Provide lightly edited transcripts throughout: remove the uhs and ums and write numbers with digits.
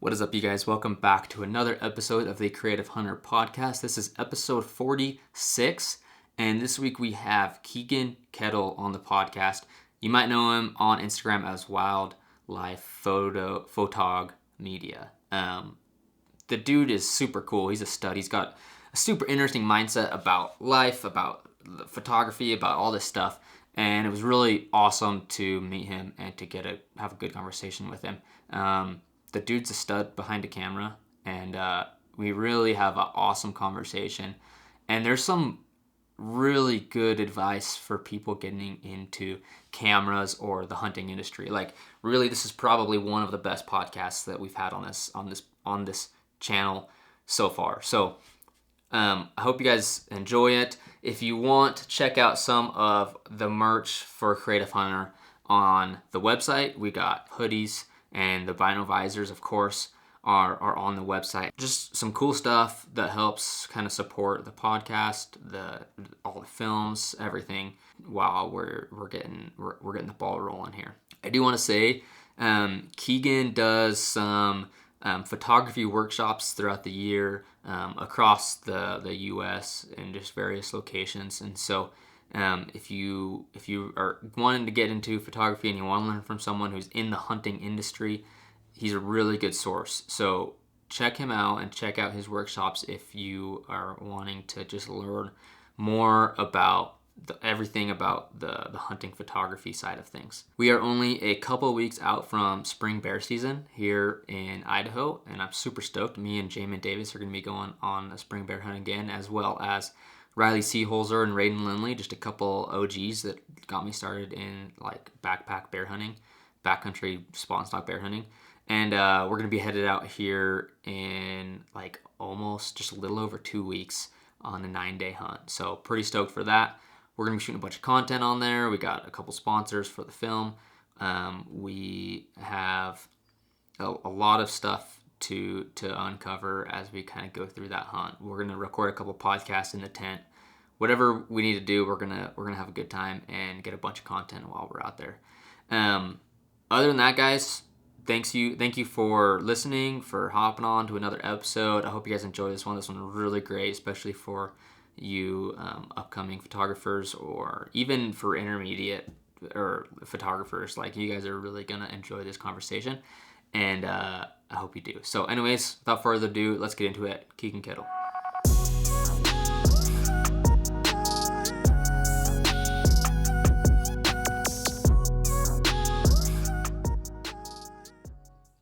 What is up, you guys? Welcome back to another episode of the Creative Hunter podcast. This is episode 46, and this week we have KEEGAN KEDDELL on the podcast. You might know him on Instagram as Wildlife Photog Media. The dude is super cool. He's a stud. He's got a super interesting mindset about life, about photography, about all this stuff, and it was really awesome to meet him and to have a good conversation with him. The dude's a stud behind a camera, and we really have an awesome conversation. And there's some really good advice for people getting into cameras or the hunting industry. Like, really, this is probably one of the best podcasts that we've had on this channel so far. So I hope you guys enjoy it. If you want, check out some of the merch for Creative Hunter on the website. We got hoodies, and the Bino visors, of course, are on the website. Just some cool stuff that helps kind of support the podcast, all the films, everything, while we're getting the ball rolling here. I do want to say, KEEGAN does some photography workshops throughout the year across the U.S. in just various locations, and so if you are wanting to get into photography and you want to learn from someone who's in the hunting industry, he's a really good source. So check him out and check out his workshops if you are wanting to just learn more about everything about the hunting photography side of things. We are only a couple weeks out from spring bear season here in Idaho, and I'm super stoked. Me and Jamin Davis are going to be going on a spring bear hunt again, as well as Riley Seeholzer and Raiden Lindley, just a couple OGs that got me started in like backpack bear hunting, backcountry spawn stock bear hunting. And we're going to be headed out here in like almost just a little over 2 weeks on a 9-day hunt. So pretty stoked for that. We're going to be shooting a bunch of content on there. We got a couple sponsors for the film. We have a lot of stuff to uncover as we kind of go through that hunt. We're going to record a couple podcasts in the tent. Whatever we need to do, we're gonna have a good time and get a bunch of content while we're out there. Other than that, guys, thank you for listening, for hopping on to another episode. I hope you guys enjoy this one. This one was really great, especially for you upcoming photographers, or even for intermediate or photographers. Like, you guys are really gonna enjoy this conversation, and I hope you do. So anyways, without further ado, let's get into it. KEEGAN KEDDELL.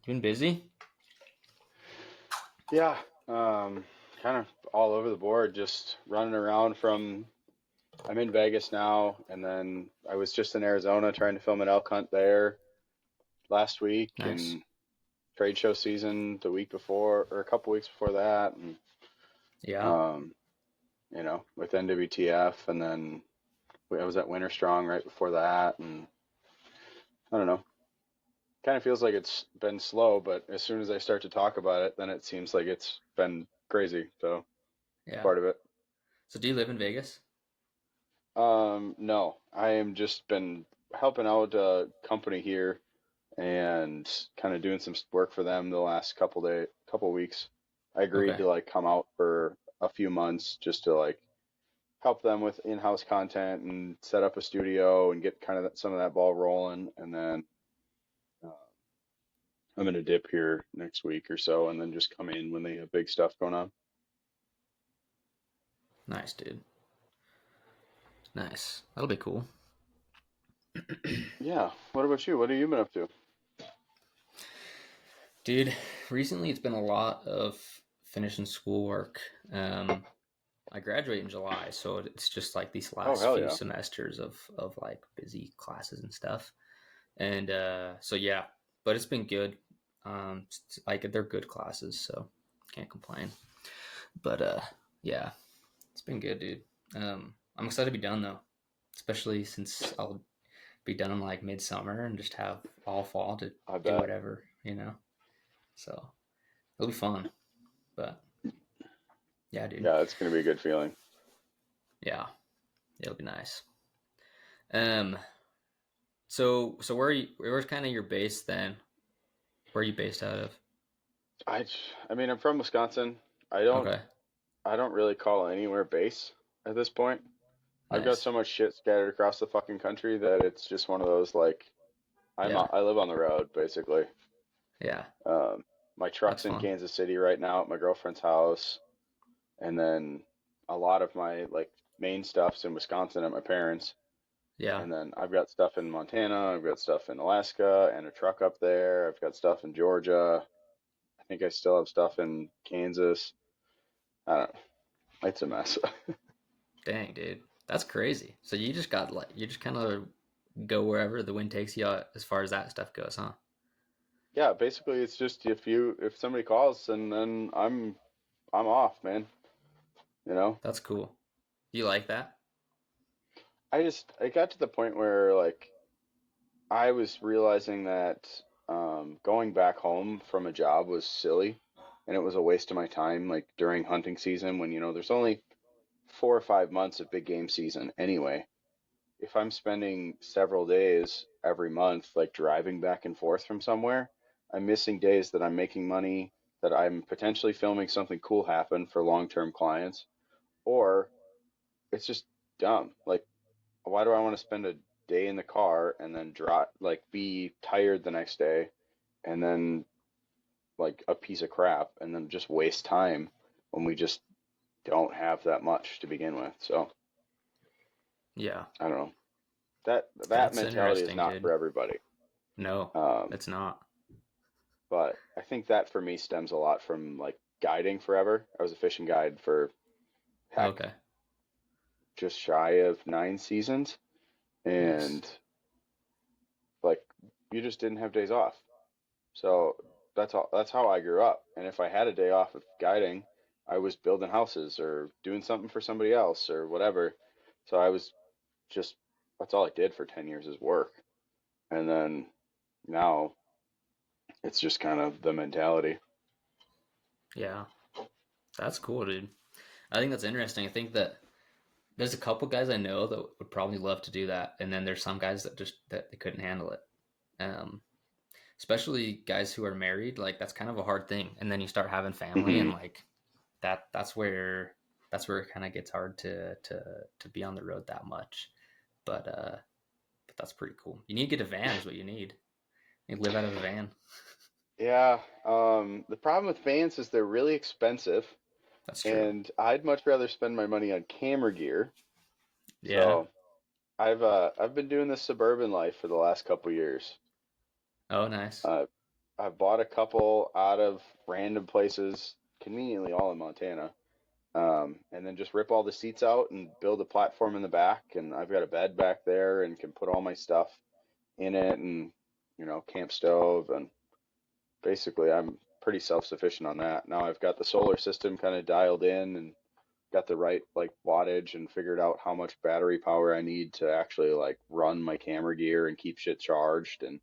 Been busy? Yeah, kind of all over the board, just running around I'm in Vegas now, and then I was just in Arizona trying to film an elk hunt there last week. Nice. And trade show season the week before, or a couple weeks before that, and Yeah. with NWTF, and then I was at Winter Strong right before that, and I don't know. Kind of feels like it's been slow, but as soon as I start to talk about it, then it seems like it's been crazy. So it's Yeah. part of it. So do you live in Vegas? No, I am just been helping out a company here and kind of doing some work for them the last couple weeks. I agreed Okay. to like come out for a few months just to like help them with in-house content and set up a studio and get kind of some of that ball rolling. And then uh, I'm gonna dip here next week or so, and then just come in when they have big stuff going on. Nice, dude. Nice. That'll be cool. Yeah. What about you? What have you been up to? Dude, recently it's been a lot of finishing schoolwork. I graduate in July, so it's just like these Oh, last hell few yeah. semesters of like busy classes and stuff. And so yeah, but it's been good. Like, they're good classes, so can't complain. But yeah, it's been good, dude. I'm excited to be done though, especially since I'll be done in like midsummer and just have all fall to I do bet. whatever, you know. So it'll be fun. But yeah, dude. Yeah, it's gonna be a good feeling. Yeah, it'll be nice. Um, so where's kind of your base then? Where are you based out of? I I mean, I'm from Wisconsin. I don't Okay. I don't really call anywhere base at this point. I've got Nice. so much shit scattered across the fucking country that it's just one of those like Yeah. I live on the road basically. Yeah. Um, my That's truck's in fun. Kansas City right now at my girlfriend's house, and then a lot of my like main stuff's in Wisconsin at my parents. Yeah. And then I've got stuff in Montana, I've got stuff in Alaska, and a truck up there. I've got stuff in Georgia. I think I still have stuff in Kansas. I don't know. It's a mess. Dang, dude. That's crazy. So you just got like you just kind of go wherever the wind takes you as far as that stuff goes, huh? Yeah, basically it's just if somebody calls and then I'm off, man. You know? That's cool. You like that? I got to the point where like I was realizing that going back home from a job was silly and it was a waste of my time like during hunting season when there's only 4 or 5 months of big game season anyway. If I'm spending several days every month like driving back and forth from somewhere, I'm missing days that I'm making money, that I'm potentially filming something cool happen for long-term clients, or it's just dumb. Like, why do I want to spend a day in the car and then drop, like, be tired the next day and then like a piece of crap and then just waste time when we just don't have that much to begin with. So Yeah. I don't know. That That's mentality is interesting, not dude. for everybody. No, Um, it's not. but I think that for me stems a lot from like guiding forever. I was a fishing guide for heck, Okay. just shy of 9 seasons, Nice. and like you just didn't have days off. So that's how I grew up. And if I had a day off of guiding, I was building houses or doing something for somebody else or whatever. So I was just that's all I did for 10 years is work. And then now it's just kind of the mentality. Yeah. That's cool, dude. I think that's interesting. I think that there's a couple guys I know that would probably love to do that, and then there's some guys that just that they couldn't handle it. Um, Especially guys who are married, like that's kind of a hard thing. And then you start having family, and Hmm. like that's where it kind of gets hard to be on the road that much. But that's pretty cool. You need to get a van, is what you need. You live out of a van. Yeah, the problem with vans is they're really expensive, That's true. and I'd much rather spend my money on camera gear. Yeah. So I've been doing this suburban life for the last couple years. Oh, nice. Uh, I've bought a couple out of random places, conveniently all in Montana, and then just rip all the seats out and build a platform in the back, and I've got a bed back there and can put all my stuff in it, and camp stove, and basically I'm pretty self-sufficient on that. Now I've got the solar system kind of dialed in and got the right like wattage and figured out how much battery power I need to actually like run my camera gear and keep shit charged and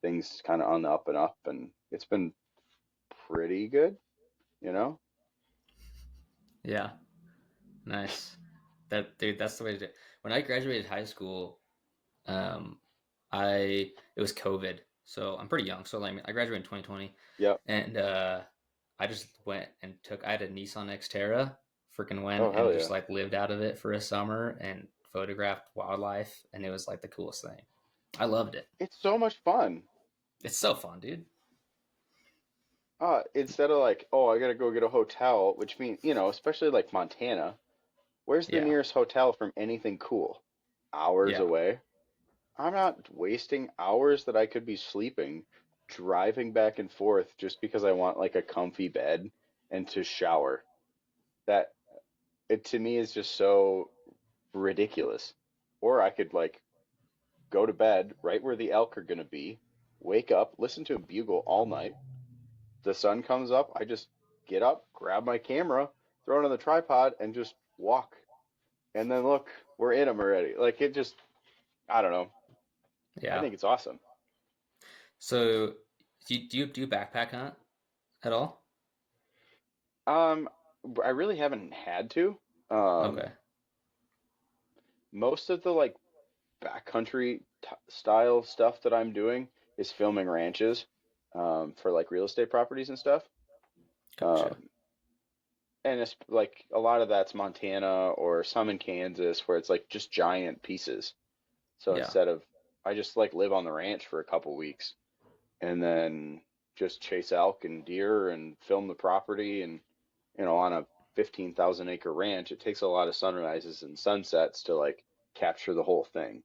things kind of on the up and up, and it's been pretty good, you know? Yeah. Nice. That dude, that's the way to do it. When I graduated high school, um, it was COVID, so I'm pretty young. So like I graduated in 2020, Yep. and I just went and took. I had a Nissan Xterra, freaking went Oh and hell just yeah. like lived out of it for a summer and photographed wildlife, and it was like the coolest thing. I loved it. It's so much fun. It's so fun, dude. Instead of like, oh, I gotta go get a hotel, which means, especially like Montana, where's the Yeah, nearest hotel from anything cool? Hours yeah, away. I'm not wasting hours that I could be sleeping driving back and forth just because I want like a comfy bed and to shower. That it to me is just so ridiculous. Or I could like go to bed right where the elk are gonna be, wake up, listen to a bugle all night. The sun comes up, I just get up, grab my camera, throw it on the tripod, and just walk. And then look, we're in them already. Like it just, I don't know. I yeah. think it's awesome. So, do you backpack hunt at all? Um, I really haven't had to. Um, Okay. most of the like backcountry style stuff that I'm doing is filming ranches, for like real estate properties and stuff. Gotcha. And it's like a lot of that's Montana or some in Kansas where it's like just giant pieces. So Yeah. instead of, I just like live on the ranch for a couple weeks and then just chase elk and deer and film the property. And, on a 15,000 acre ranch, it takes a lot of sunrises and sunsets to like capture the whole thing.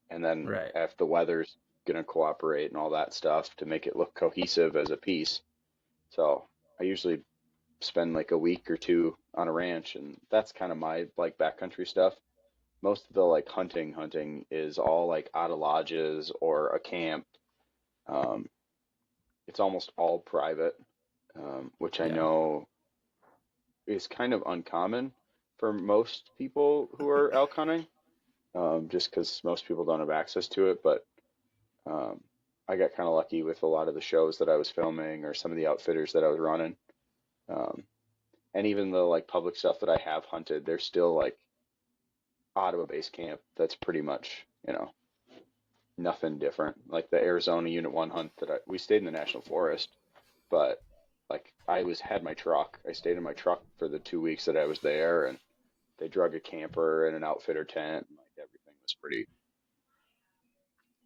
And then Right. if the weather's going to cooperate and all that stuff to make it look cohesive as a piece. So I usually spend like a week or two on a ranch, and that's kind of my like backcountry stuff. Most of the like hunting is all like out of lodges or a camp. Um, it's almost all private, which I Yeah. know is kind of uncommon for most people who are elk hunting, just because most people don't have access to it. But um, I got kind of lucky with a lot of the shows that I was filming or some of the outfitters that I was running. Um, and even the like public stuff that I have hunted, they're still like out of a base camp that's pretty much, nothing different. Like the Arizona Unit 1 hunt we stayed in the national forest, but like I had my truck. I stayed in my truck for the 2 weeks that I was there, and they drug a camper and an outfitter tent, and like everything was pretty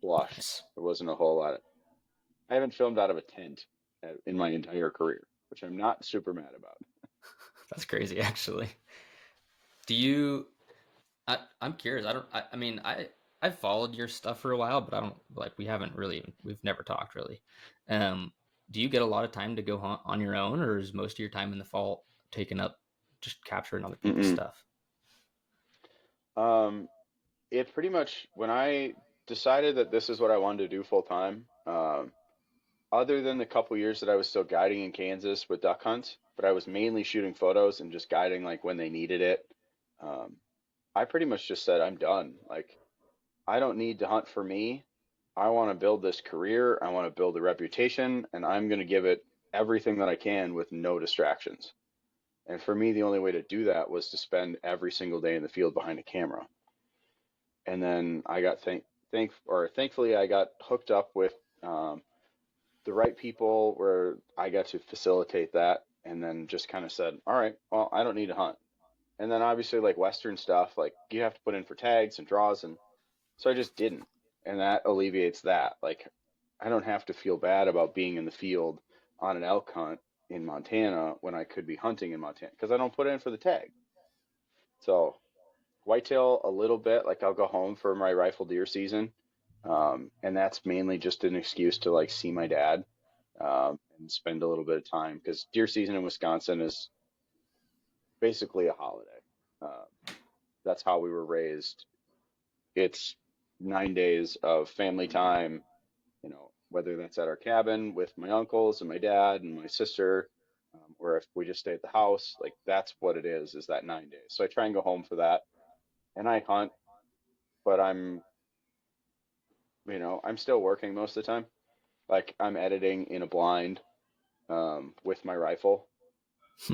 plush. Nice. There wasn't a whole lot of. I haven't filmed out of a tent in my entire career, which I'm not super mad about. That's crazy, actually. Do you? I'm curious. I mean, I've followed your stuff for a while, but I don't like. We've never talked really. Um, do you get a lot of time to go hunt on your own, or is most of your time in the fall taken up just capturing other people's Mm-mm. stuff? Um, it pretty much when I decided that this is what I wanted to do full time. Other than the couple years that I was still guiding in Kansas with duck hunts, but I was mainly shooting photos and just guiding like when they needed it. Um, I pretty much just said I'm done. Like I don't need to hunt for me. I want to build this career. I want to build a reputation, and I'm going to give it everything that I can with no distractions. And for me, the only way to do that was to spend every single day in the field behind a camera. And then I got thankfully I got hooked up with um, the right people where I got to facilitate that, and then just kind of said, all right, well, I don't need to hunt. And then obviously like Western stuff, like you have to put in for tags and draws, and so I just didn't. And that alleviates that. Like I don't have to feel bad about being in the field on an elk hunt in Montana when I could be hunting in Montana because I don't put in for the tag. So whitetail a little bit, like I'll go home for my rifle deer season. And that's mainly just an excuse to like see my dad and spend a little bit of time because deer season in Wisconsin is basically a holiday. Uh, that's how we were raised. It's 9 days of family time, whether that's at our cabin with my uncles and my dad and my sister, or if we just stay at the house, like that's what it is that 9 days. So I try and go home for that. And I hunt, but I'm still working most of the time. Like I'm editing in a blind with my rifle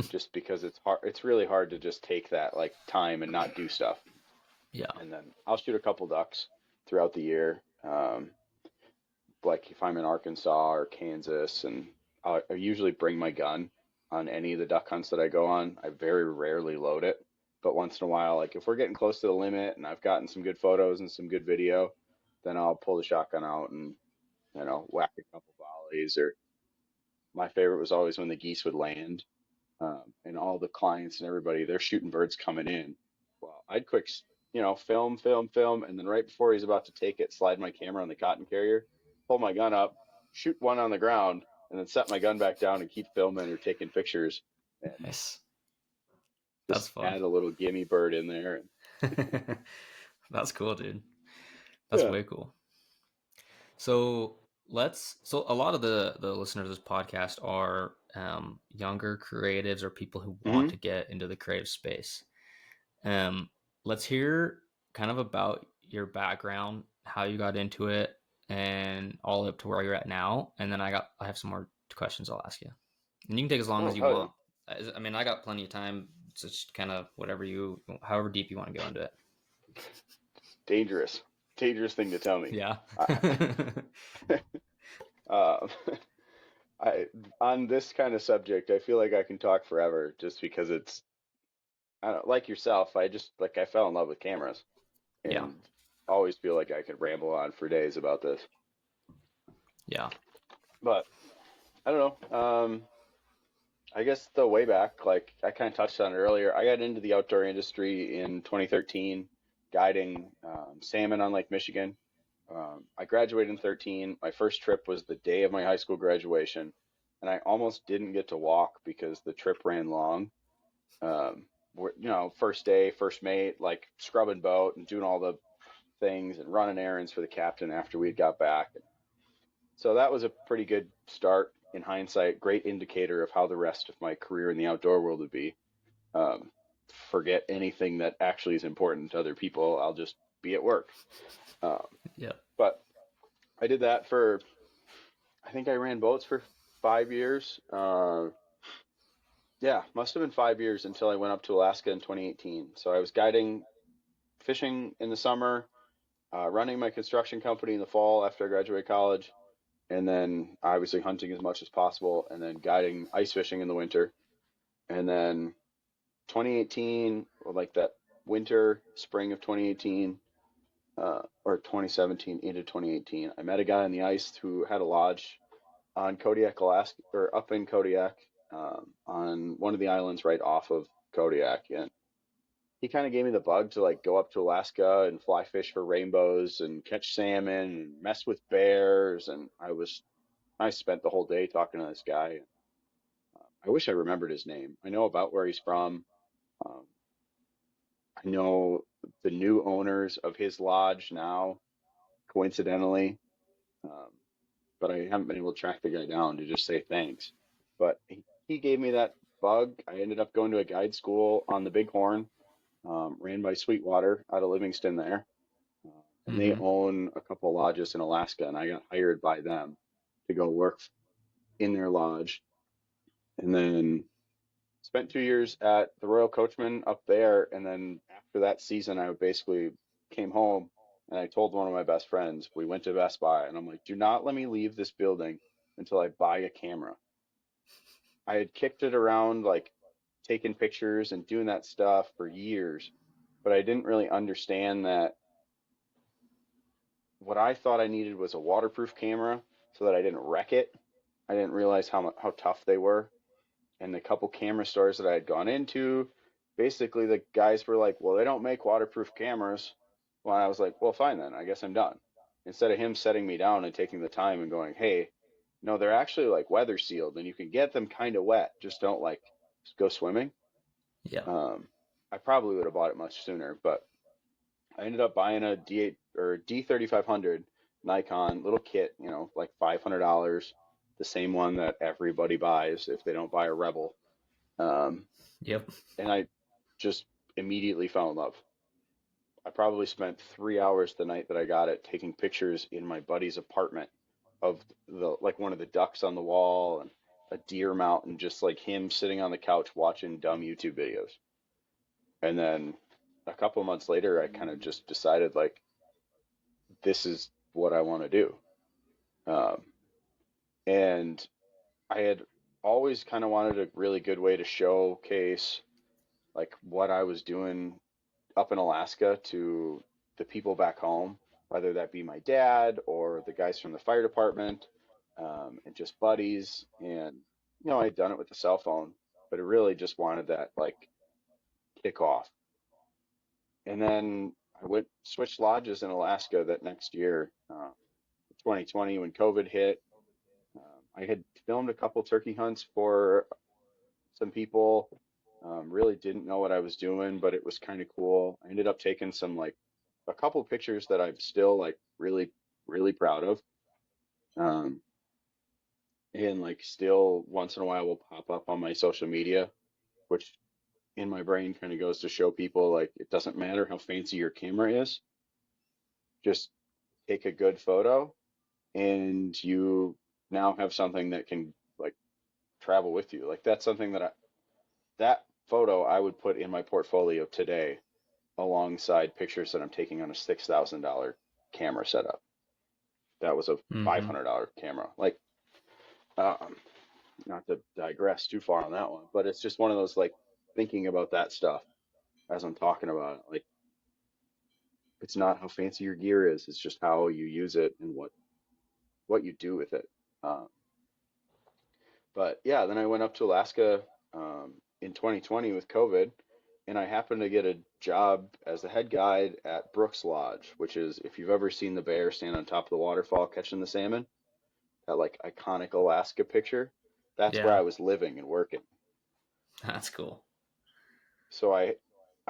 just because it's hard. It's really hard to just take that like time and not do stuff. Yeah. And then I'll shoot a couple ducks throughout the year. Like if I'm in Arkansas or Kansas, and I usually bring my gun on any of the duck hunts that I go on. I very rarely load it, but once in a while, like if we're getting close to the limit and I've gotten some good photos and some good video, then I'll pull the shotgun out and whack a couple volleys. Or my favorite was always when the geese would land, and all the clients and everybody they're shooting birds coming in. Well, I'd quick, film, and then right before he's about to take it, slide my camera on the cotton carrier, pull my gun up, shoot one on the ground, and then set my gun back down and keep filming or taking pictures, and Nice. That's just fun. add a little gimme bird in there. That's cool, dude. That's Yeah. way cool. So a lot of the listeners of this podcast are younger creatives or people who want Hmm. to get into the creative space. Um, let's hear kind of about your background, how you got into it, and all up to where you're at now. And then I have some more questions I'll ask you, and you can take as long Oh as you hell yeah! want. I mean, I got plenty of time. It's just kind of however deep you want to go into it. Dangerous, dangerous thing to tell me. Yeah. I, uh, I on this kind of subject, I feel like I can talk forever just because it's I don't like yourself. I just like I fell in love with cameras Yeah. and always feel like I could ramble on for days about this. Yeah. But I don't know. I guess the way back, like I kind of touched on it earlier, I got into the outdoor industry in 2013, guiding salmon on Lake Michigan. I graduated in 13. My first trip was the day of my high school graduation, and I almost didn't get to walk because the trip ran long. First day, first mate, like scrubbing boat and doing all the things and running errands for the captain after we got back. So that was a pretty good start in hindsight, great indicator of how the rest of my career in the outdoor world would be. Um, Forget anything that actually is important to other people. I'll just be at work. Um, Yeah. but I did that for, I think I ran boats for 5 years. Yeah, must have been 5 years until I went up to Alaska in 2018. So I was guiding fishing in the summer, running my construction company in the fall after I graduated college, and then obviously hunting as much as possible, and then guiding ice fishing in the winter. And then 2018, or like that winter, spring of 2018, or 2017 into 2018, I met a guy on the ice who had a lodge on Kodiak, Alaska, or up in Kodiak, on one of the islands right off of Kodiak. And he kind of gave me the bug to like go up to Alaska and fly fish for rainbows and catch salmon and mess with bears. And I spent the whole day talking to this guy. I wish I remembered his name. I know about where he's from. Um, I know the new owners of his lodge now, coincidentally, um, but I haven't been able to track the guy down to just say thanks. But he gave me that bug. I ended up going to a guide school on the Bighorn, ran by Sweetwater out of Livingston there. And they Mm-hmm. own a couple lodges in Alaska, and I got hired by them to go work in their lodge. And then spent 2 years at the Royal Coachman up there, and then after that season, I basically came home and I told one of my best friends. We went to Best Buy, and I'm like, "Do not let me leave this building until I buy a camera." I had kicked it around, like taking pictures and doing that stuff for years, but I didn't really understand that what I thought I needed was a waterproof camera so that I didn't wreck it. I didn't realize how tough they were. And the couple camera stores that I had gone into, basically the guys were like, "Well, they don't make waterproof cameras." Well, I was like, "Well, fine then. I guess I'm done." Instead of him setting me down and taking the time and going, "Hey, no, they're actually like weather sealed and you can get them kind of wet. Just don't like go swimming." Yeah. Um, I probably would have bought it much sooner, but I ended up buying a D8 or D3500 Nikon little kit, like $500, the same one that everybody buys if they don't buy a Rebel. Um, Yep. and I just immediately fell in love. I probably spent 3 hours the night that I got it taking pictures in my buddy's apartment of the like one of the ducks on the wall and a deer mountain, just like him sitting on the couch watching dumb YouTube videos. And then a couple months later, I kind of just decided like this is what I want to do. Um, and I had always kind of wanted a really good way to showcase like what I was doing up in Alaska to the people back home, whether that be my dad or the guys from the fire department, and just buddies. And, I'd done it with the cell phone, but I really just wanted that like kick off. And then I went switched lodges in Alaska that next year, 2020 when COVID hit. I had filmed a couple turkey hunts for some people. Really didn't know what I was doing, but it was kind of cool. I ended up taking some like a couple pictures that I'm still like really, really proud of. Um, and like still once in a while will pop up on my social media, which in my brain kind of goes to show people like it doesn't matter how fancy your camera is, just take a good photo and you now have something that can like travel with you. Like that's something that photo I would put in my portfolio today alongside pictures that I'm taking on a $6,000 camera setup. That was a Mm-hmm. $500 camera. Like, um, not to digress too far on that one, but it's just one of those like thinking about that stuff as I'm talking about it. Like it's not how fancy your gear is, it's just how you use it and what you do with it. Um, but yeah, then I went up to Alaska in 2020 with COVID, and I happened to get a job as the head guide at Brooks Lodge, which is if you've ever seen the bear stand on top of the waterfall catching the salmon, that like iconic Alaska picture, that's where Yeah, I was living and working. that's cool. So I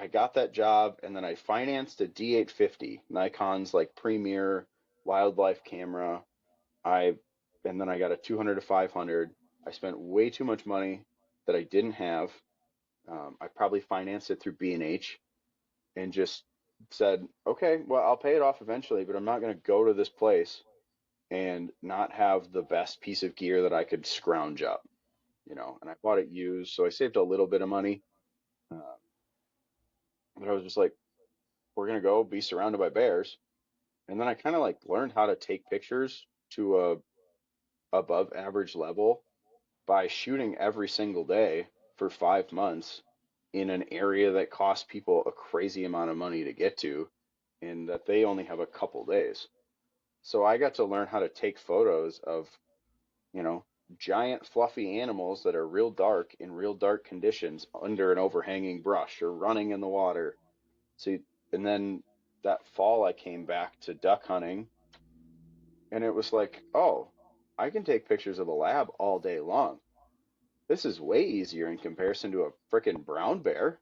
got that job and then I financed a D850, Nikon's like premier wildlife camera. I and then I got a 200 to 500. I spent way too much money that I didn't have. I probably financed it through B&H and just said, okay, well, I'll pay it off eventually, but I'm not going to go to this place and not have the best piece of gear that I could scrounge up, you know. And I bought it used, so I saved a little bit of money. Uh, but I was just like, we're gonna go be surrounded by bears. And then I kind of like learned how to take pictures to a above average level by shooting every single day for 5 months in an area that costs people a crazy amount of money to get to and that they only have a couple days. So I got to learn how to take photos of, you know, giant fluffy animals that are real dark in real dark conditions under an overhanging brush or running in the water. So, and then that fall I came back to duck hunting and it was like, oh, I can take pictures of a lab all day long. This is way easier in comparison to a frickin' brown bear.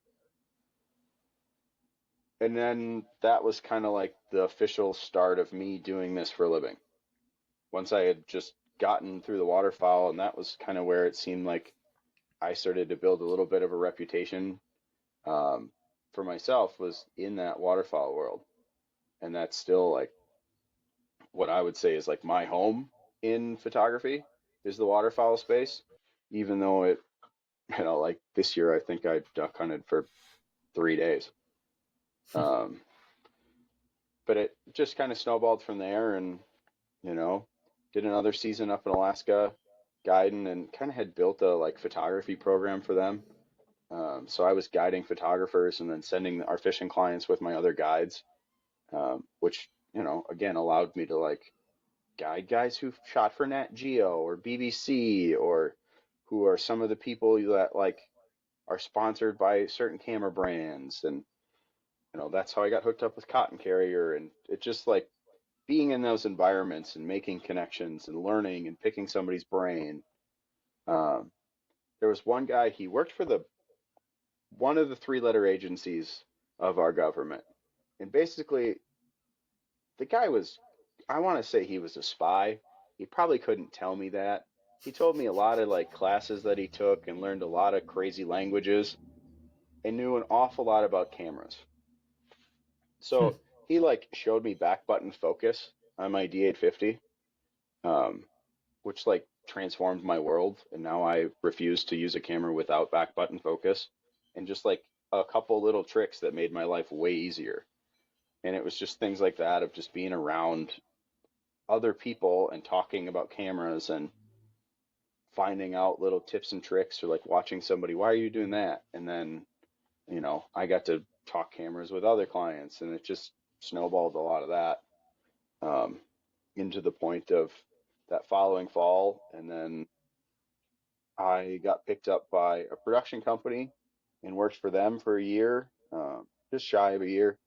And then that was kind of like the official start of me doing this for a living. Once I had just gotten through the waterfowl, and that was kind of where it seemed like I started to build a little bit of a reputation um, for myself was in that waterfowl world. And that's still like what I would say is like my home in photography is the waterfowl space, even though it, you know, like this year I think I duck hunted for 3 days. Um, but it just kind of snowballed from there and, you know, did another season up in Alaska guiding and kind of had built a like photography program for them. So I was guiding photographers and then sending our fishing clients with my other guides, which, you know, again allowed me to like guide guys who shot for Nat Geo or BBC or who are some of the people that like are sponsored by certain camera brands. And, you know, that's how I got hooked up with Cotton Carrier. And it just like being in those environments and making connections and learning and picking somebody's brain. Um, there was one guy, he worked for the one of the three-letter agencies of our government. And basically, the guy was, I want to say he was a spy. He probably couldn't tell me that. He told me a lot of like classes that he took and learned a lot of crazy languages and knew an awful lot about cameras. So he like showed me back button focus on my D850, um, which like transformed my world. And now I refuse to use a camera without back button focus and just like a couple little tricks that made my life way easier. And it was just things like that of just being around other people and talking about cameras and finding out little tips and tricks or like watching somebody, why are you doing that? And then, you know, I got to talk cameras with other clients and it just snowballed a lot of that um, into the point of that following fall. And then I got picked up by a production company and worked for them for a year, just shy of a year.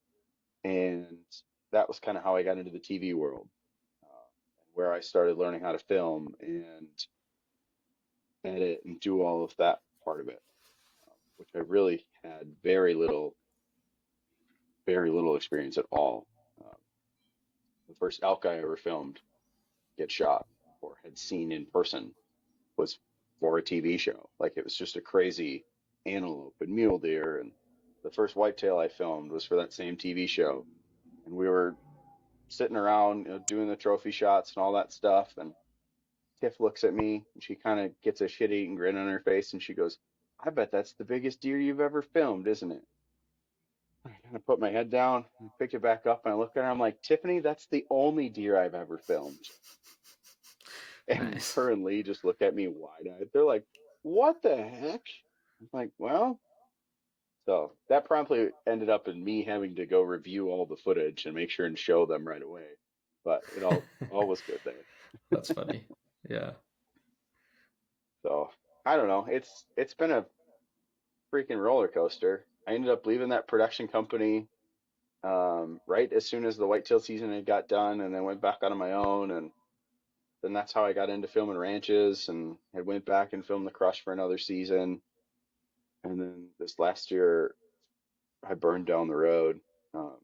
And that was kind of how I got into the TV world, where I started learning how to film and edit and do all of that part of it, which I really had very little experience at all. Um, the first elk I ever filmed get shot or had seen in person was for a TV show. Like it was just a crazy antelope and mule deer. And the first whitetail I filmed was for that same TV show. And we were sitting around, you know, doing the trophy shots and all that stuff. And Tiff looks at me and she kind of gets a shit-eating grin on her face and she goes, I bet that's the biggest deer you've ever filmed, isn't it? I kind of put my head down and picked it back up and I look at her. I'm like, Tiffany, that's the only deer I've ever filmed. And Nice. her and Lee just look at me wide-eyed. They're like, "What the heck?" I'm like, "Well," so that promptly ended up in me having to go review all the footage and make sure and show them right away. But it all was good there. That's funny. Yeah. So I don't know. It's been a freaking roller coaster. I ended up leaving that production company right as soon as the whitetail season had got done, and then went back on my own, and then that's how I got into filming ranches, and I went back and filmed the Crush for another season, and then this last year I burned down the road. Um,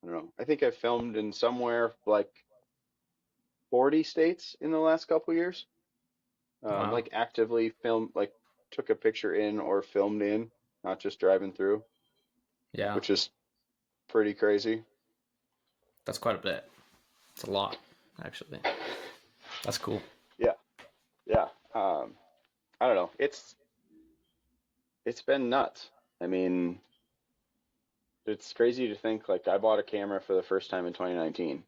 I don't know. I think I filmed in somewhere like 40 states in the last couple years. Wow. Like actively filmed, like took a picture in or filmed in, not just driving through, Yeah. which is pretty crazy. That's quite a bit. It's a lot, actually. That's cool. Yeah, yeah. I don't know. It's been nuts. I mean, it's crazy to think like I bought a camera for the first time in 2019,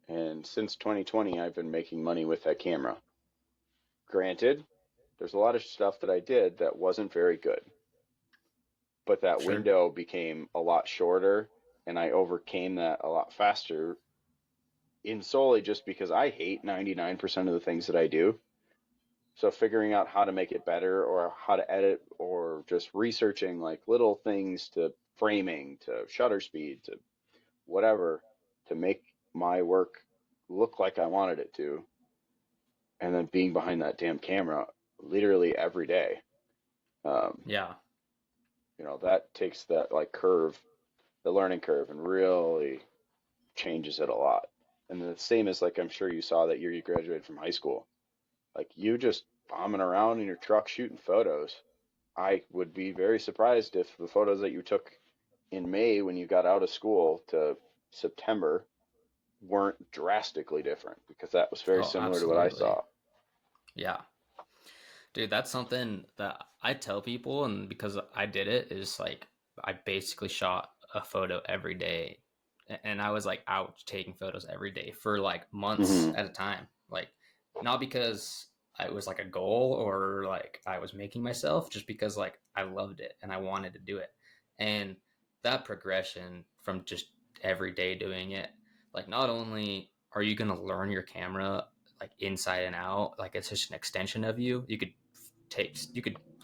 and since 2020 I've been making money with that camera. Granted, there's a lot of stuff that I did that wasn't very good, but that Sure. window became a lot shorter and I overcame that a lot faster in solely just because I hate 99% of the things that I do. So figuring out how to make it better or how to edit or just researching like little things to framing to shutter speed to whatever to make my work look like I wanted it to, and then being behind that damn camera literally every day. Um, Yeah. that takes that like curve, the learning curve, and really changes it a lot. And the same as like I'm sure you saw that year you graduated from high school, like you just bombing around in your truck shooting photos. I would be very surprised if the photos that you took in May when you got out of school to September weren't drastically different because that was very Oh, similar to what I absolutely. saw. Yeah. Dude, that's something that I tell people, and because I did it, is like I basically shot a photo every day. And I was like out taking photos every day for like months Hmm. at a time. Like, not because it was like a goal or like I was making myself, just because like I loved it and I wanted to do it. And that progression from just every day doing it, like, not only are you going to learn your camera like inside and out, like it's just an extension of you. You could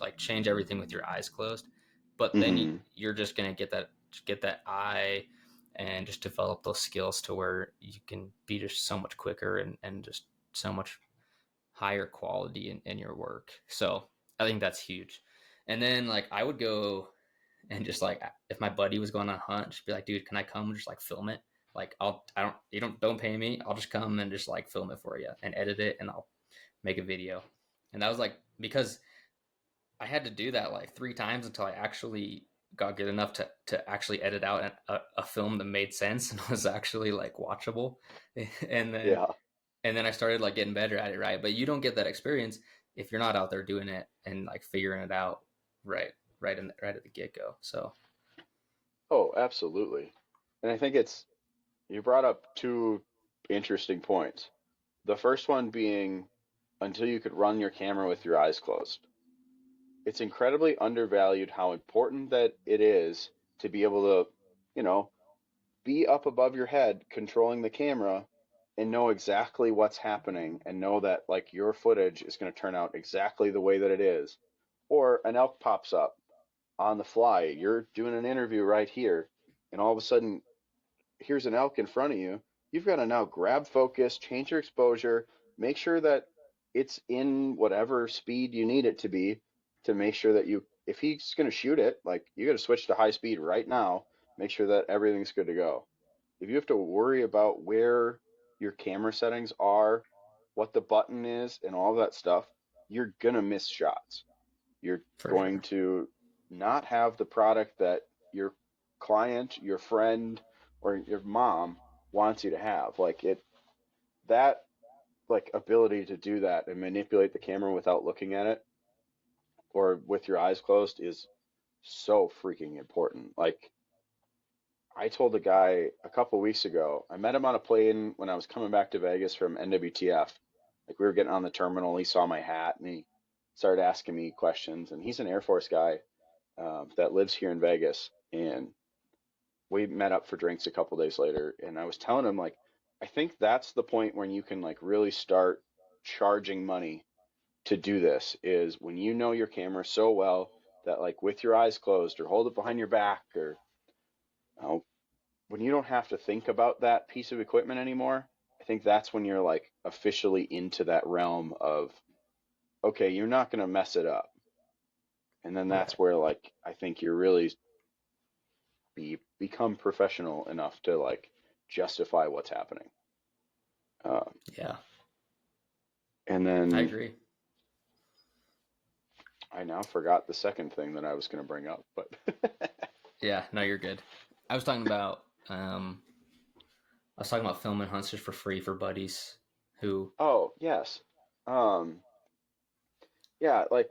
like change everything with your eyes closed, but then Hmm. you're just gonna get that eye and just develop those skills to where you can be just so much quicker and just so much higher quality in your work. So I think that's huge. And then like I would go and just like if my buddy was going on a hunt, just be like, dude, can I come and just like film it? Like I don't you don't pay me. I'll just come and just like film it for you and edit it, and I'll make a video. And that was like because I had to do that like 3 times until I actually got good enough to actually edit out a film that made sense and was actually like watchable. and then Yeah. and then I started like getting better at it, right? But you don't get that experience if you're not out there doing it and like figuring it out right right at the get-go. So Oh, absolutely. And I think you brought up two interesting points. The first one being until you could run your camera with your eyes closed. It's incredibly undervalued how important that it is to be able to, you know, be up above your head controlling the camera and know exactly what's happening and know that like your footage is going to turn out exactly the way that it is. Or an elk pops up on the fly. You're doing an interview right here, and all of a sudden here's an elk in front of you. You've got to now grab focus, change your exposure, make sure that it's in whatever speed you need it to make sure that if he's going to shoot it, like you got to switch to high speed right now, make sure that everything's good to go. If you have to worry about where your camera settings are, what the button is, and all that stuff, you're going to miss shots. You're for going sure. to not have the product that your client, your friend, or your mom wants you to have. That like ability to do that and manipulate the camera without looking at it or with your eyes closed is so freaking important. Like I told a guy a couple weeks ago, I met him on a plane when I was coming back to Vegas from NWTF. Like we were getting on the terminal, he saw my hat and he started asking me questions. And he's an Air Force guy that lives here in Vegas. And we met up for drinks a couple days later. And I was telling him, like, I think that's the point when you can like really start charging money to do this is when you know your camera so well that like with your eyes closed or hold it behind your back or you know, when you don't have to think about that piece of equipment anymore, I think that's when you're like officially into that realm of, okay, you're not going to mess it up. And then that's Right. where like I think you're really become professional enough to like justify what's happening. Uh, Yeah, and I then agree. I now forgot the second thing that I was going to bring up, but Yeah, no, you're good. I was talking about filming hunters for free for buddies who. oh, yes. Um, yeah, like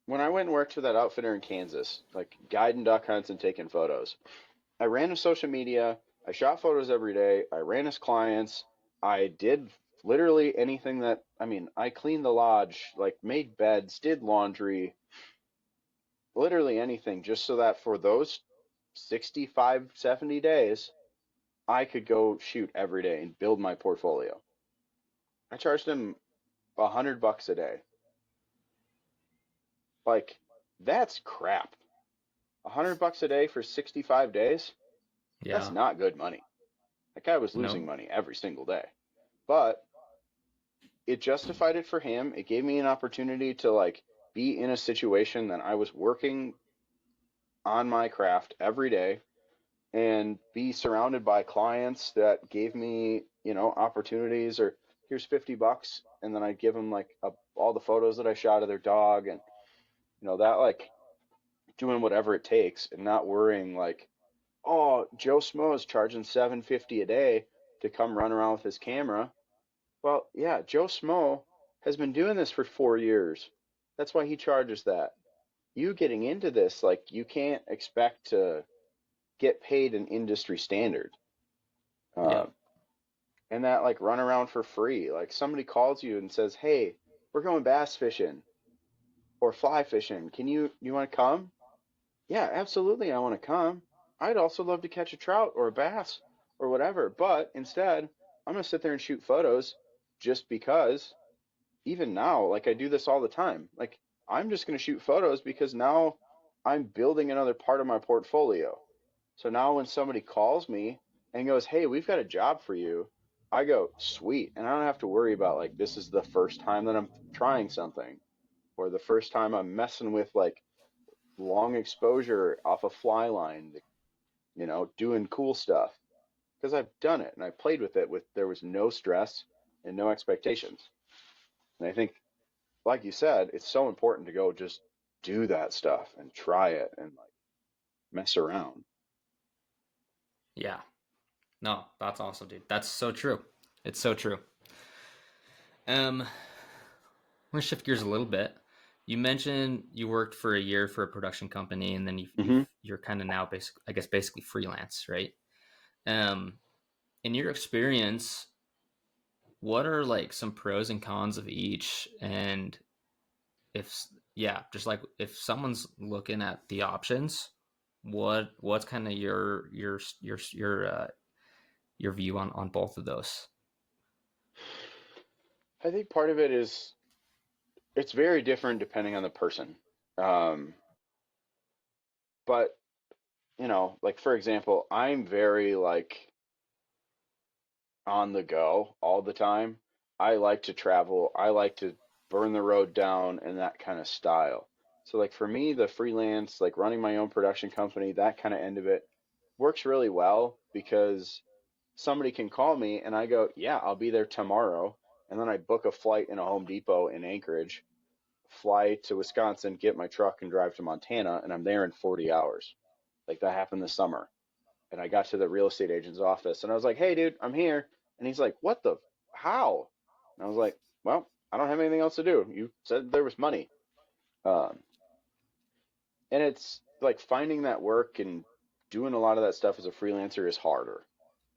when I went and worked for that outfitter in Kansas, like guiding duck hunts and taking photos, I ran his social media. I shot photos every day. I ran his clients. I did literally anything that, I mean, I cleaned the lodge, like made beds, did laundry, literally anything, just so that for those 65, 70 days, I could go shoot every day and build my portfolio. I charged him $100 a day. Like, that's crap. $100 a day for 65 days? That's Yeah, not good money. That guy was no, losing money every single day. But it justified it for him. It gave me an opportunity to like be in a situation that I was working on my craft every day and be surrounded by clients that gave me, opportunities or here's $50 and then I'd give them like all the photos that I shot of their dog and that like doing whatever it takes and not worrying like, oh, Joe Smo is charging 750 a day to come run around with his camera. Well, yeah, Joe Smo has been doing this for 4 years. That's why he charges that. You getting into this, like, you can't expect to get paid an industry standard. Uh, yep, and that, like, run around for free. Like, somebody calls you and says, hey, we're going bass fishing or fly fishing. You want to come? Yeah, absolutely, I want to come. I'd also love to catch a trout or a bass or whatever. But instead, I'm going to sit there and shoot photos just because even now, like I do this all the time. Like I'm just going to shoot photos because now I'm building another part of my portfolio. So now when somebody calls me and goes, "Hey, we've got a job for you," I go, "Sweet." And I don't have to worry about like this is the first time that I'm trying something or the first time I'm messing with like long exposure off a fly line, doing cool stuff because I've done it and I played with it with there was no stress and no expectations. And I think like you said, it's so important to go just do that stuff and try it and like mess around. yeah, no, that's awesome, dude. That's so true. It's so true. I'm gonna shift gears a little bit. You mentioned you worked for a year for a production company, and then Hmm. you're kind of now basically freelance, right? Um, in your experience, what are like some pros and cons of each? And if yeah, just like if someone's looking at the options, what's kind of your view on both of those? I think part of it is it's very different depending on the person. Um, but like for example, I'm very like on the go all the time. I like to travel. I like to burn the road down and that kind of style. So like for me, the freelance, like running my own production company, that kind of end of it works really well because somebody can call me and I go, yeah, I'll be there tomorrow. And then I book a flight in a Home Depot in Anchorage, fly to Wisconsin, get my truck and drive to Montana, and I'm there in 40 hours. Like that happened this summer. And I got to the real estate agent's office and I was like, hey, dude, I'm here. And he's like, what the, how? And I was like, well, I don't have anything else to do. You said there was money. Um, and it's like finding that work and doing a lot of that stuff as a freelancer is harder.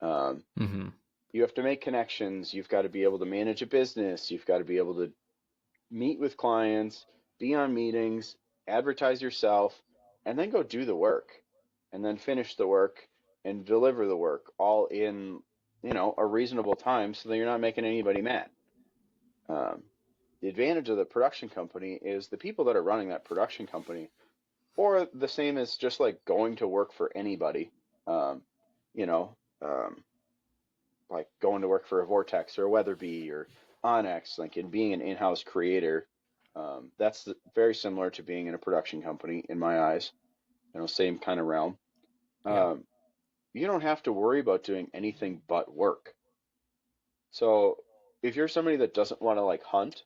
Mm-hmm. You have to make connections. You've got to be able to manage a business. You've got to be able to meet with clients, be on meetings, advertise yourself, and then go do the work, and then finish the work and deliver the work all in, a reasonable time so that you're not making anybody mad. The advantage of the production company is the people that are running that production company, or the same as just like going to work for anybody, um, you know, um, like going to work for a Vortex or a Weatherby or Onyx, like in being an in-house creator. That's very similar to being in a production company in my eyes, same kind of realm. Yeah. You don't have to worry about doing anything but work. So if you're somebody that doesn't want to like hunt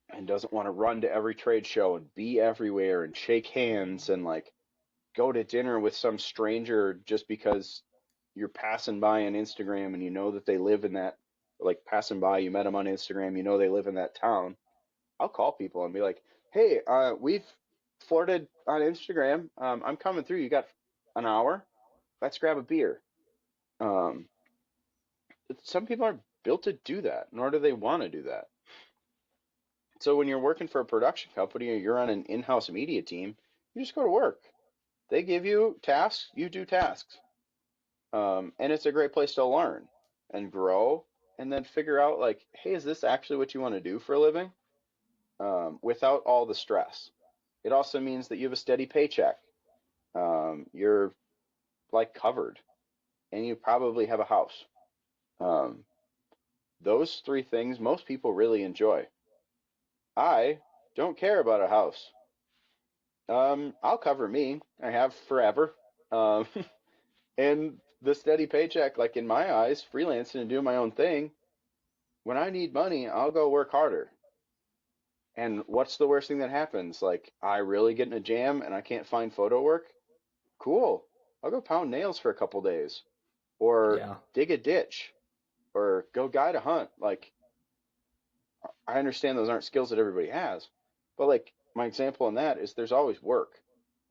and doesn't want to run to every trade show and be everywhere and shake hands and like go to dinner with some stranger just because you're passing by on Instagram and you know that they live in that, like passing by, you met them on Instagram, you know they live in that town. I'll call people and be like, hey, we've flirted on Instagram. I'm coming through. You got an hour? Let's grab a beer. Um, some people aren't built to do that, nor do they want to do that. So when you're working for a production company or you're on an in-house media team, you just go to work. They give you tasks, you do tasks. And it's a great place to learn and grow and then figure out like, hey, is this actually what you want to do for a living? Without all the stress. It also means that you have a steady paycheck. You're like covered and you probably have a house. Um, those three things most people really enjoy. I don't care about a house. I'll cover me. I have forever. Um, and the steady paycheck, like in my eyes, freelancing and doing my own thing, when I need money, I'll go work harder. And what's the worst thing that happens? Like, I really get in a jam and I can't find photo work? Cool. I'll go pound nails for a couple days or Yeah. dig a ditch or go guide a hunt. Like, I understand those aren't skills that everybody has, but like, my example in that is there's always work.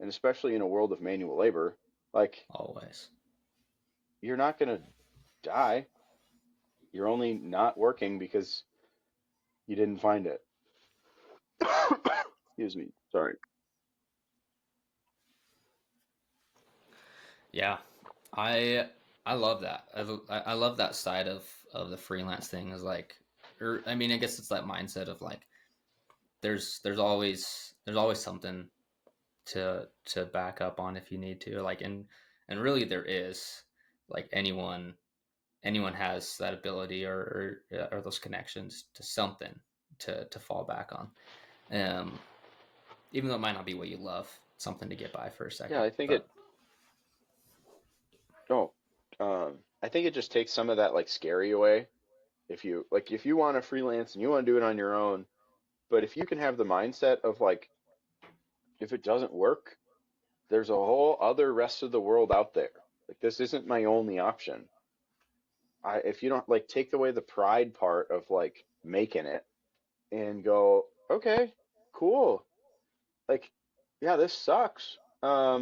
And especially in a world of manual labor, like, Always. you're not going to die. You're only not working because you didn't find it. Excuse me. Sorry. Yeah. I I love that. I love that side of the freelance thing is like, or I mean, I guess it's that mindset of like, there's always something to back up on if you need to, like, and really there is, like, anyone has that ability or those connections to something to fall back on, um even though it might not be what you love, something to get by for a Yeah, second. I think it, But oh, I think it just takes some of that like scary away. If you want to freelance and you want to do it on your own, but if you can have the mindset of like, if it doesn't work, there's a whole other rest of the world out there. Like this isn't my only option. If you don't like take away the pride part of like making it and go, okay, cool. Like, yeah, this sucks. I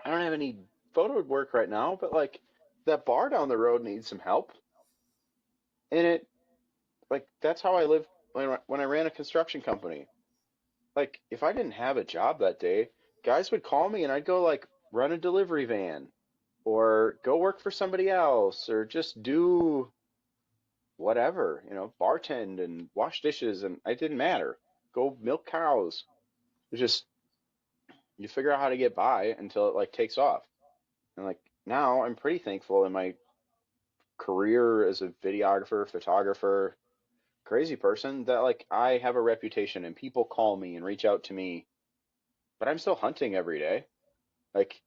don't have any photo work right now, but like that bar down the road needs some help. And it like that's how I lived when I ran a construction company. Like if I didn't have a job that day, guys would call me and I'd go like run a delivery van or go work for somebody else or just do whatever, bartend and wash dishes and it didn't matter. Go milk cows. It's just you figure out how to get by until it like takes off. And like now I'm pretty thankful in my career as a videographer, photographer, crazy person that like I have a reputation and people call me and reach out to me, but I'm still hunting every day. Like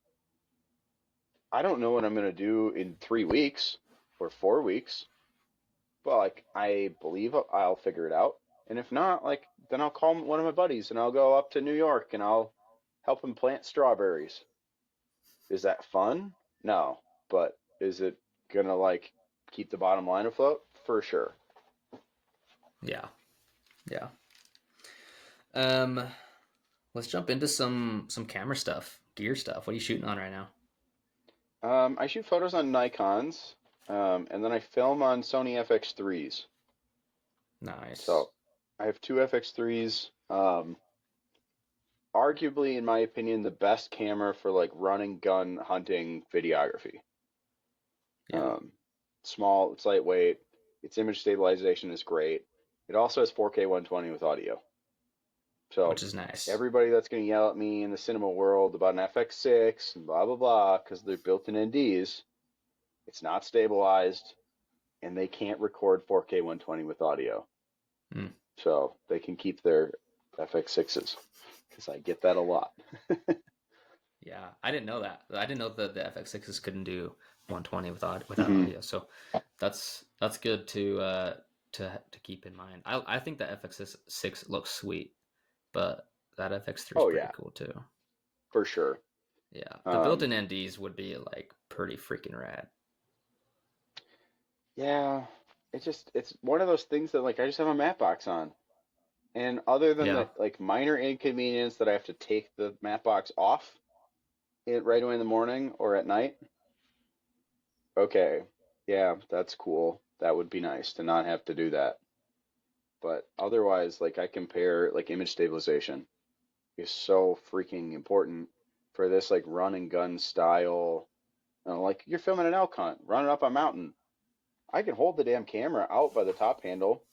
I don't know what I'm gonna do in 3 weeks or 4 weeks, but like I believe I'll figure it out. And if not, like then I'll call one of my buddies and I'll go up to New York and I'll help him plant strawberries. Is that fun? No, but is it gonna like keep the bottom line afloat? For sure. yeah, yeah. um let's jump into some camera stuff. gear stuff? What are you shooting on right now? I shoot photos on Nikons, and then I film on Sony FX3s. Nice. So I have two FX3s. Arguably, in my opinion, the best camera for like run and gun hunting videography. Yeah, Um, Small, it's lightweight, its image stabilization is great. It also has 4K 120 with audio. So which is nice. everybody that's going to yell at me in the cinema world about an FX6 and blah blah blah because they're built in NDs, it's not stabilized and they can't record 4K 120 with audio. Mm. So they can keep their FX6s because I get that a lot. Yeah, I didn't know that. I didn't know that the FX6s couldn't do 120 without Mhm. audio. So that's good to keep in mind. I think the FX6 looks sweet, but that FX3 is Oh pretty yeah, cool too. for sure. Yeah, the Um, built-in NDs would be like pretty freaking rad. yeah, it's one of those things that like I just have a matte box on. And other than Yeah, the like minor inconvenience that I have to take the matte box off it right away in the morning or at night, okay, yeah, that's cool. That would be nice to not have to do that. But otherwise, like I compare like image stabilization is so freaking important for this like run and gun style. Like you're filming an elk hunt, running up a mountain. I can hold the damn camera out by the top handle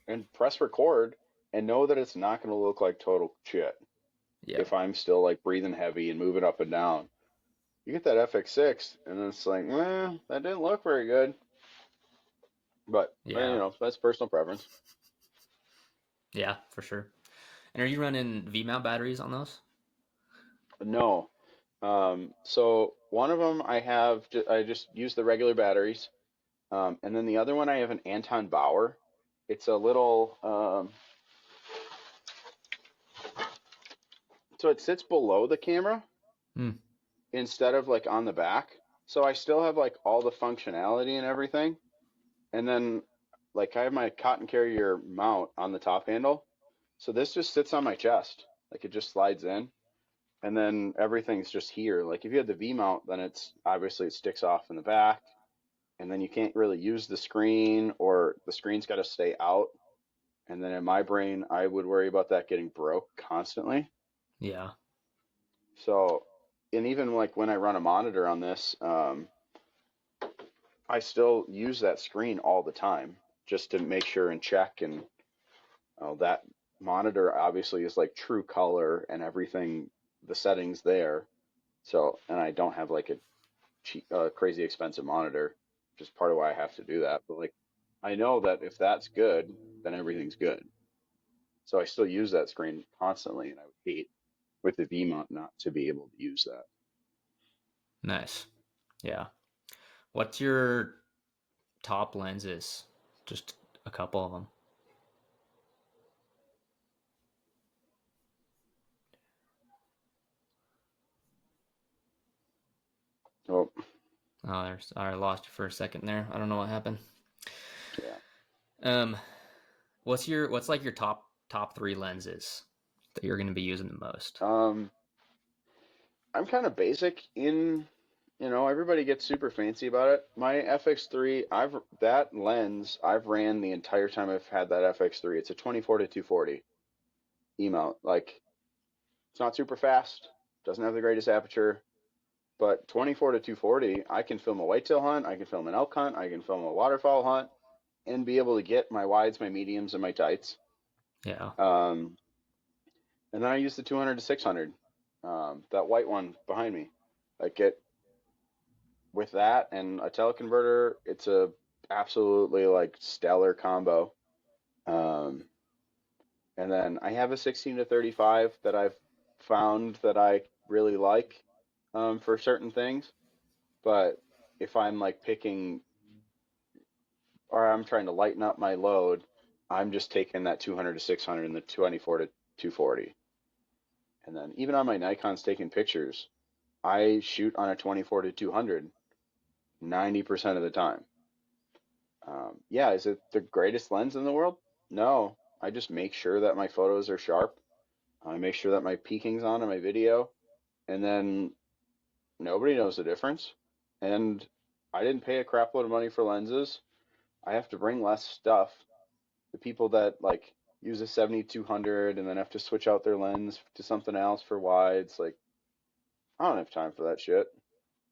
and press record and know that it's not going to look like total shit yeah, if I'm still like breathing heavy and moving up and down. You get that FX6 and it's like, that didn't look very good. But yeah, that's personal preference. yeah, for sure. And are you running V mount batteries on those? No. So one of them I just use the regular batteries. And then the other one I have an Anton Bauer. It's a little so it sits below the camera Mm. instead of like on the back. So I still have like all the functionality and everything. And then like I have my cotton carrier mount on the top handle. So this just sits on my chest. Like it just slides in. And then everything's just here. Like if you had the V mount, then it's obviously it sticks off in the back. And then you can't really use the screen or the screen's got to stay out. And then in my brain, I would worry about that getting broke constantly. Yeah, So, and even like when I run a monitor on this, I still use that screen all the time just to make sure and check. And that monitor obviously is like true color and everything, the settings there. So, and I don't have like a cheap, crazy expensive monitor, which is part of why I have to do that. But like, I know that if that's good, then everything's good. So I still use that screen constantly, and I would hate with the VMont not to be able to use that. nice. Yeah. What's your top lenses? Just a couple of them. Oh, Oh, there's I lost you for a second there. I don't know what happened. yeah. Um, what's like your top three lenses that you're going to be using the most? Um, I'm kind of basic in, everybody gets super fancy about it. My FX3, that lens I've ran the entire time I've had that FX3. It's a 24 to 240 E mount. Like it's not super fast, doesn't have the greatest aperture, but 24 to 240, I can film a whitetail hunt, I can film an elk hunt, I can film a waterfowl hunt, and be able to get my wides, my mediums, and my tights. Yeah, Um, and then I use the 200 to 600, that white one behind me. I get with that and a teleconverter, it's a absolutely like stellar combo. Um, and then I have a 16 to 35 that I've found that I really like for certain things. But if I'm like picking or I'm trying to lighten up my load, I'm just taking that 200 to 600 and the 24 to 240. And then even on my Nikons taking pictures, I shoot on a 24 to 200 90% of the time. Yeah, is it the greatest lens in the world? No. I just make sure that my photos are sharp. I make sure that my peaking's on in my video, and then nobody knows the difference. And I didn't pay a crap load of money for lenses. I have to bring less stuff. The people that like use a 7200 and then have to switch out their lens to something else for wides, like I don't have time for that shit.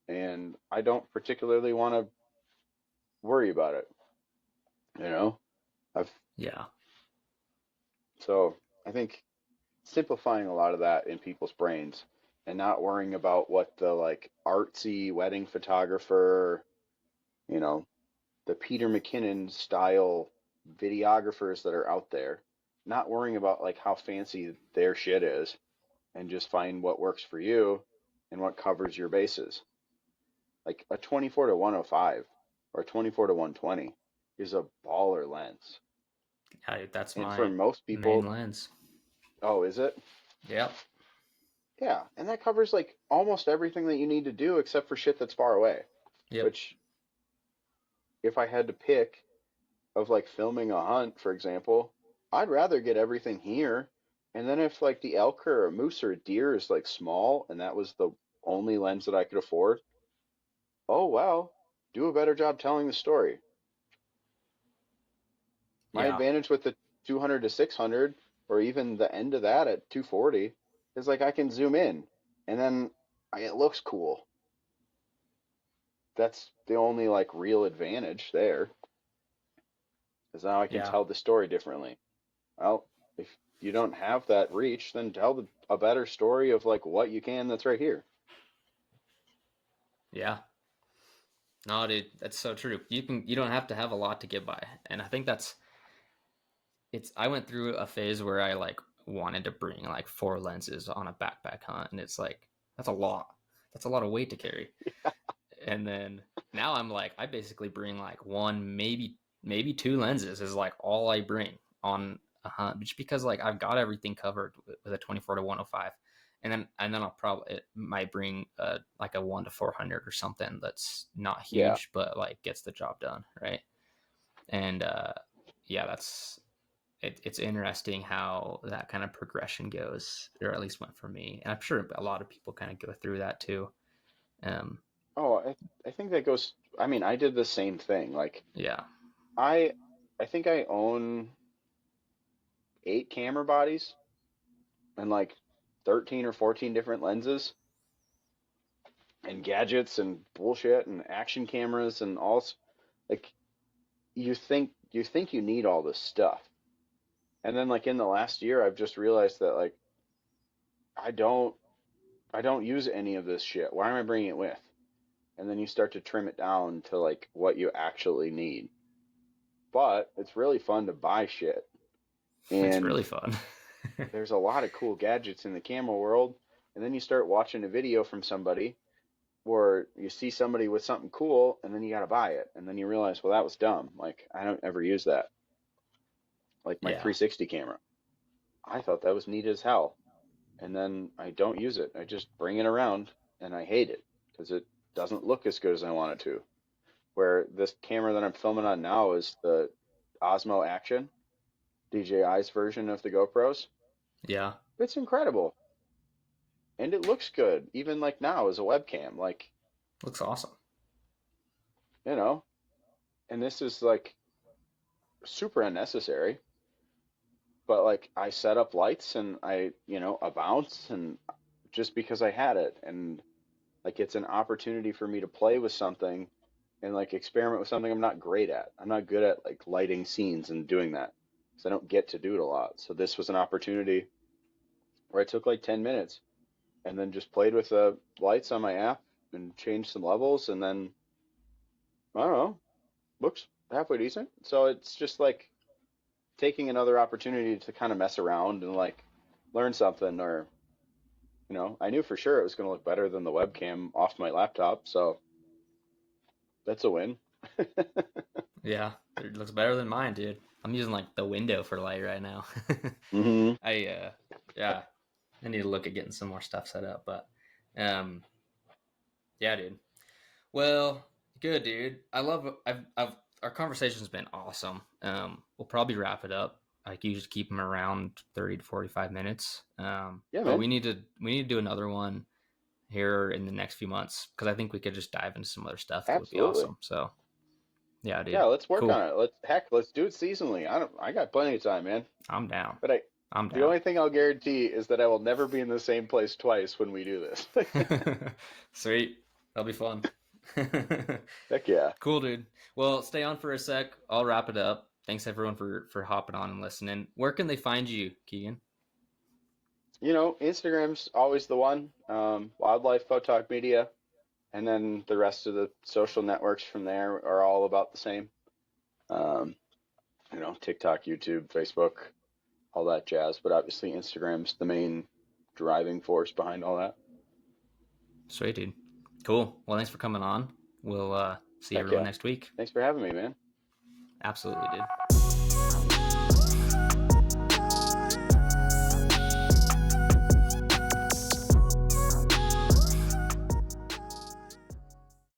And I don't particularly want to worry about it. You know, I've Yeah. so I think simplifying a lot of that in people's brains and not worrying about what the like artsy wedding photographer, you know, the Peter McKinnon style videographers that are out there, not worrying about like how fancy their shit is and just find what works for you and what covers your bases. Like a 24 to 105 or a 24 to 120 is a baller lens. That's And for my most main people, lens. oh, is it? Yep. Yeah, and that covers like almost everything that you need to do except for shit that's far away. Yep. Which, if I had to pick of like filming a hunt, for example, I'd rather get everything here. And then if like the elk or a moose or a deer is like small and that was the only lens that I could afford, oh well, do a better job telling the story. My Yeah. advantage with the 200 to 600 or even the end of that at 240 is like I can zoom in and then it looks cool. That's the only like real advantage there, is now I can Yeah. tell the story differently. Well, if you don't have that reach, then tell a better story of like what you can that's right here. Yeah. No, dude, that's so true. You don't have to have a lot to get by. And I think I went through a phase where I like wanted to bring like 4 lenses on a backpack hunt, and it's like that's a lot. That's a lot of weight to carry. And then now I'm like I basically bring like one, maybe 2 lenses is like all I bring on a hunt, just because like I've got everything covered with a 24 to 105. And then I'll probably might bring like a 1 to 400 or something that's not Yeah. huge but like gets the job done, right? And yeah, it's interesting how that kind of progression goes, or at least went for me, and I'm sure a lot of people kind of go through that too. um Oh, I think that goes. I mean, I did the same thing. Like yeah. I I think I own 8 camera bodies and like 13 or 14 different lenses and gadgets and bullshit and action cameras and all. Like you think you need all this stuff. And then like in the last year I've just realized that like I don't I don't use any of this shit. Why am I bringing it with? And then you start to trim it down to like what you actually need. But it's really fun to buy shit. It's And really fun. there's a lot of cool gadgets in the camera world. And then you start watching a video from somebody or you see somebody with something cool and then you got to buy it. And then you realize, well, that was dumb. Like I don't ever use that. Like my Yeah. 360 camera. I thought that was neat as hell. And then I don't use it. I just bring it around and I hate it because it doesn't look as good as I want it to. Where this camera that I'm filming on now is the Osmo Action, DJI's version of the GoPros. Yeah. It's incredible. And it looks good, even like now as a webcam. Like, Looks awesome. you know, and this is like super unnecessary, but like I set up lights and a bounce and just because I had it. And like it's an opportunity for me to play with something and like experiment with something I'm not great at. I'm not good at like lighting scenes and doing that because I don't get to do it a lot. So this was an opportunity where I took like 10 minutes and then just played with the lights on my app and changed some levels and then I don't know, looks halfway decent. So it's just like taking another opportunity to kind of mess around and like learn something or I knew for sure it was going to look better than the webcam off my laptop, so that's a win. Yeah. It looks better than mine, dude. I'm using like the window for light right now. Hmm. Yeah, I need to look at getting some more stuff set up, but um yeah, dude. Well, good, dude. I've our conversation's been awesome. We'll probably wrap it up. Like you just keep them around 30 to 45 minutes. Yeah, But man. we need to do another one here in the next few months, because I think we could just dive into some other stuff that would be Absolutely. awesome. So yeah, dude. Yeah, let's work Cool. on it. Let's do it seasonally. I got plenty of time, man. I'm down. But I'm the down. only thing I'll guarantee is that I will never be in the same place twice when we do this. Sweet. That'll be fun. Heck yeah. Cool, dude. Well, stay on for a sec. I'll wrap it up. Thanks everyone for hopping on and listening. Where can they find you, Keegan? Instagram's always the one. Wildlife Photog Media, and then the rest of the social networks from there are all about the same. Um, TikTok, YouTube, Facebook, all that jazz. But obviously, Instagram's the main driving force behind all that. Sweet, dude. Cool. Well, thanks for coming on. We'll see Heck everyone yeah. next week. Thanks for having me, man. Absolutely, dude.